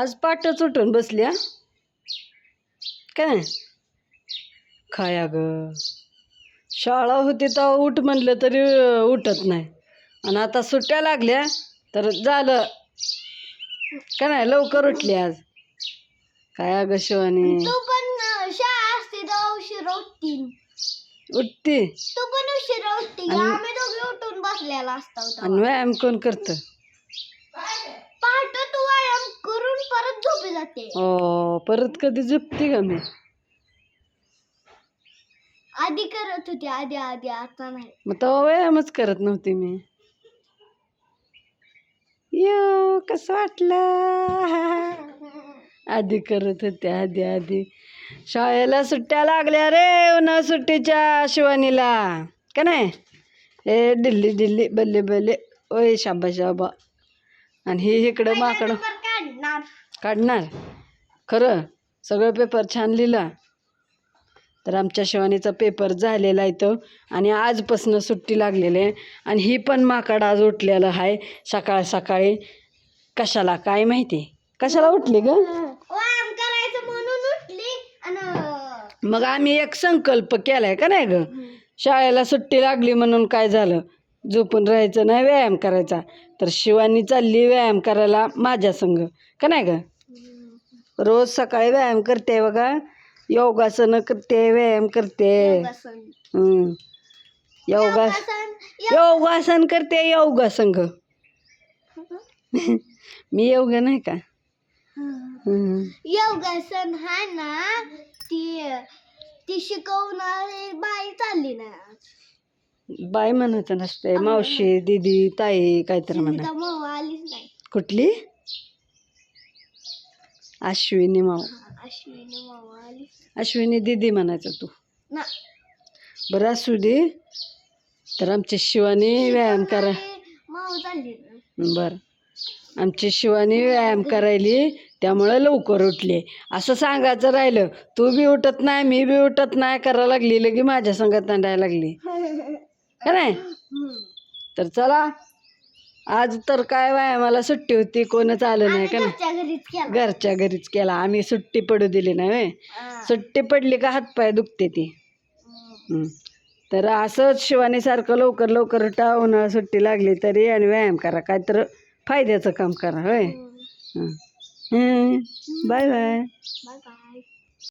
आज पाटच उठून बसल्या काय खाया ग. शाळा होती तर उठ म्हणलं तरी उठत नाही आणि आता सुट्ट्या लागल्या तर झालं का नाही. लवकर उठली आज काय अगं शिवानी. तू पण शाळा असते तर उशीर उठती तू पण उशीर उठती. आम्ही दोघे उठून बसलेला असतो. आणि व्यायाम कोण करतं. पहाटे तू व्यायाम करून परत झोपी जाते. हो परत कधी झोपते का मी. आधी करत होती आधी आता नाही. मग तेव्हा व्यायामच करत नव्हती मी. यो कसं वाटलं. आधी करत होते आधी शाळेला सुट्ट्या लागल्या रे उन्हा सुट्टीच्या शिवानीला का नाही. ए दिल्ली दिल्ली बल्ले बल्ले ओय शाबा शाबा. आणि ही इकडं माकडं काढणार खरं. सगळं पेपर छान लिहिला तर आमच्या शिवानीचा पेपर झालेला आहे तो आणि आजपासून सुट्टी लागलेली आहे. आणि ही पण माकड आज उठलेलं आहे सकाळी. कशाला काय माहिती कशाला उठली ग. व्यायाम करायचं म्हणून उठली. आणि मग आम्ही एक संकल्प केलाय का नाही ग. शाळेला सुट्टी लागली म्हणून काय झालं झोपून राहायचं नाही व्यायाम करायचा. तर शिवानी चालली व्यायाम करायला माझ्या संग का नाही ग. रोज सकाळी व्यायाम करते बघा. योगासन करते व्यायाम करते. योगासन करते योगासन ग. मी योगा नाही का. योगासन हा ना ती शिकवणारी बाई चालली ना. बाय म्हणायचं नसते मावशी दीदी ताई काहीतरी म्हणा. मावा आलीच नाही. कुठली अश्विनी माव. अश्विनी मावा आली अश्विनी दीदी म्हणायचं तू ना. बरं असू दे. तर आमची शिवानी व्यायाम करा. माव चालली. बरं आमची शिवानी व्यायाम करायली त्यामुळं लवकर उठली असं सांगायचं राहिलं. तू बी उठत नाही मी बी उठत नाही करायला लागली लगी माझ्या संगत नांदायला लागली का नाही. तर चला आज तर काय व्यायामाला सुट्टी होती कोणच आलं नाही का नाही. घरच्या घरीच केला आम्ही. सुट्टी पडू दिली नाही व्हय. सुट्टी पडली का हातपाय दुखते ती. तर असंच शिवानीसारखं लवकर उठा. उन्हाळा सुट्टी लागली तरी आणि व्यायाम करा काय तर फायद्याचं काम करा होय. Bye bye.